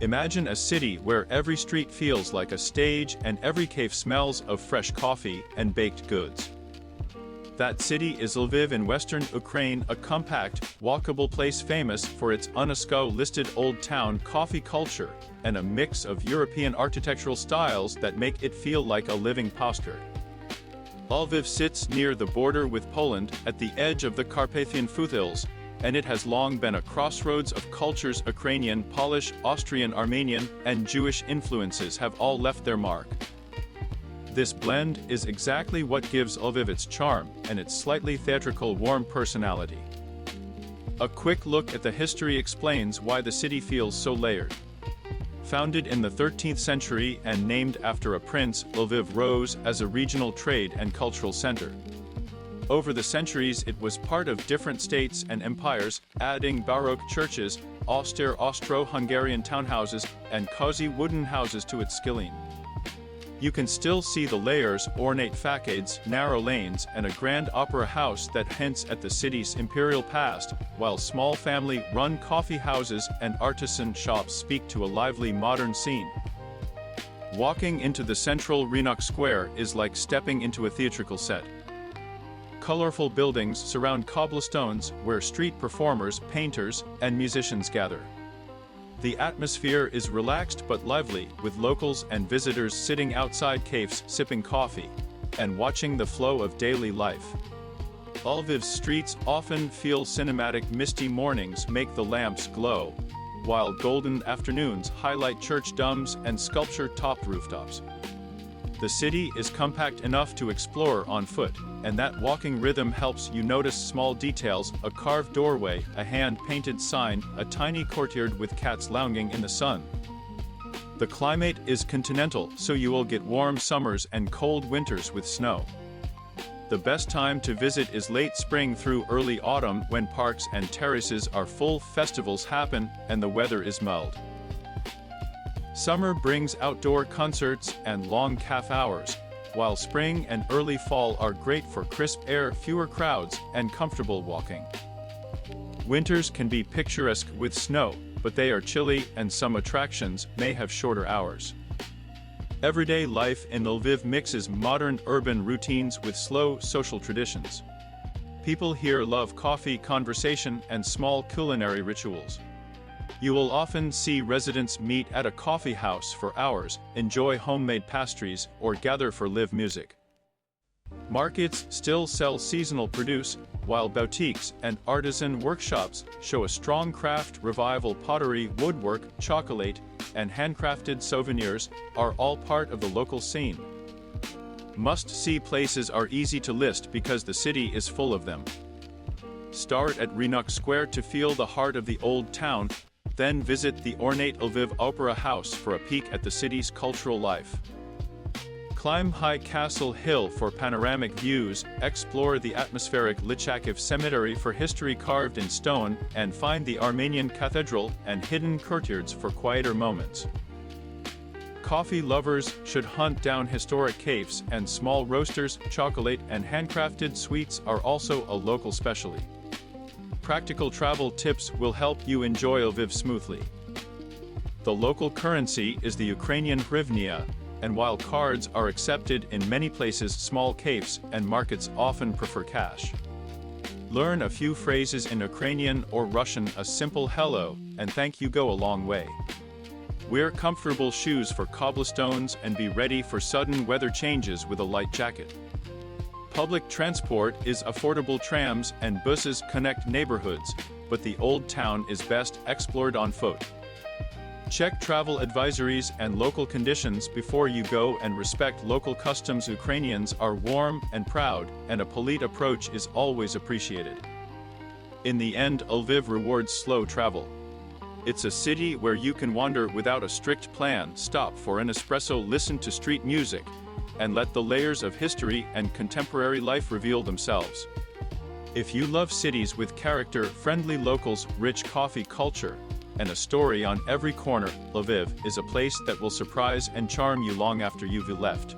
Imagine a city where every street feels like a stage and every cave smells of fresh coffee and baked goods. That city is Lviv in western Ukraine, a compact, walkable place famous for its UNESCO-listed Old Town coffee culture and a mix of European architectural styles that make it feel like a living postcard. Lviv sits near the border with Poland at the edge of the Carpathian foothills, and it has long been a crossroads of cultures. Ukrainian, Polish, Austrian, Armenian, and Jewish influences have all left their mark. This blend is exactly what gives Lviv its charm and its slightly theatrical, warm personality. A quick look at the history explains why the city feels so layered. Founded in the 13th century and named after a prince, Lviv rose as a regional trade and cultural center. Over the centuries, it was part of different states and empires, adding Baroque churches, austere Austro-Hungarian townhouses, and cozy wooden houses to its skilling. You can still see the layers, ornate facades, narrow lanes, and a grand opera house that hints at the city's imperial past, while small family-run coffee houses and artisan shops speak to a lively modern scene. Walking into the central Rynok Square is like stepping into a theatrical set. Colorful buildings surround cobblestones where street performers, painters, and musicians gather. The atmosphere is relaxed but lively, with locals and visitors sitting outside cafes sipping coffee and watching the flow of daily life. Lviv's streets often feel cinematic. Misty mornings make the lamps glow, while golden afternoons highlight church domes and sculpture-topped rooftops. The city is compact enough to explore on foot, and that walking rhythm helps you notice small details: a carved doorway, a hand-painted sign, a tiny courtyard with cats lounging in the sun. The climate is continental, so you will get warm summers and cold winters with snow. The best time to visit is late spring through early autumn, when parks and terraces are full, festivals happen, and the weather is mild. Summer brings outdoor concerts and long cafe hours, while spring and early fall are great for crisp air, fewer crowds, and comfortable walking. Winters can be picturesque with snow, but they are chilly and some attractions may have shorter hours. Everyday life in Lviv mixes modern urban routines with slow social traditions. People here love coffee, conversation, and small culinary rituals. You will often see residents meet at a coffee house for hours, enjoy homemade pastries, or gather for live music. Markets still sell seasonal produce, while boutiques and artisan workshops show a strong craft revival. Pottery, woodwork, chocolate, and handcrafted souvenirs are all part of the local scene. Must-see places are easy to list because the city is full of them. Start at Rynok Square to feel the heart of the old town, then visit the ornate Lviv Opera House for a peek at the city's cultural life. Climb High Castle Hill for panoramic views, explore the atmospheric Lichakiv Cemetery for history carved in stone, and find the Armenian cathedral and hidden courtyards for quieter moments. Coffee lovers should hunt down historic cafes and small roasters. Chocolate and handcrafted sweets are also a local specialty. Practical travel tips will help you enjoy Lviv smoothly. The local currency is the Ukrainian hryvnia, and while cards are accepted in many places, small cafes and markets often prefer cash. Learn a few phrases in Ukrainian or Russian. A simple hello and thank you go a long way. Wear comfortable shoes for cobblestones and be ready for sudden weather changes with a light jacket. Public transport is affordable. Trams and buses connect neighborhoods, but the old town is best explored on foot. Check travel advisories and local conditions before you go, and respect local customs. Ukrainians are warm and proud, and a polite approach is always appreciated. In the end, Lviv rewards slow travel. It's a city where you can wander without a strict plan, stop for an espresso, listen to street music, and let the layers of history and contemporary life reveal themselves. If you love cities with character, friendly locals, rich coffee culture, and a story on every corner, Lviv is a place that will surprise and charm you long after you've left.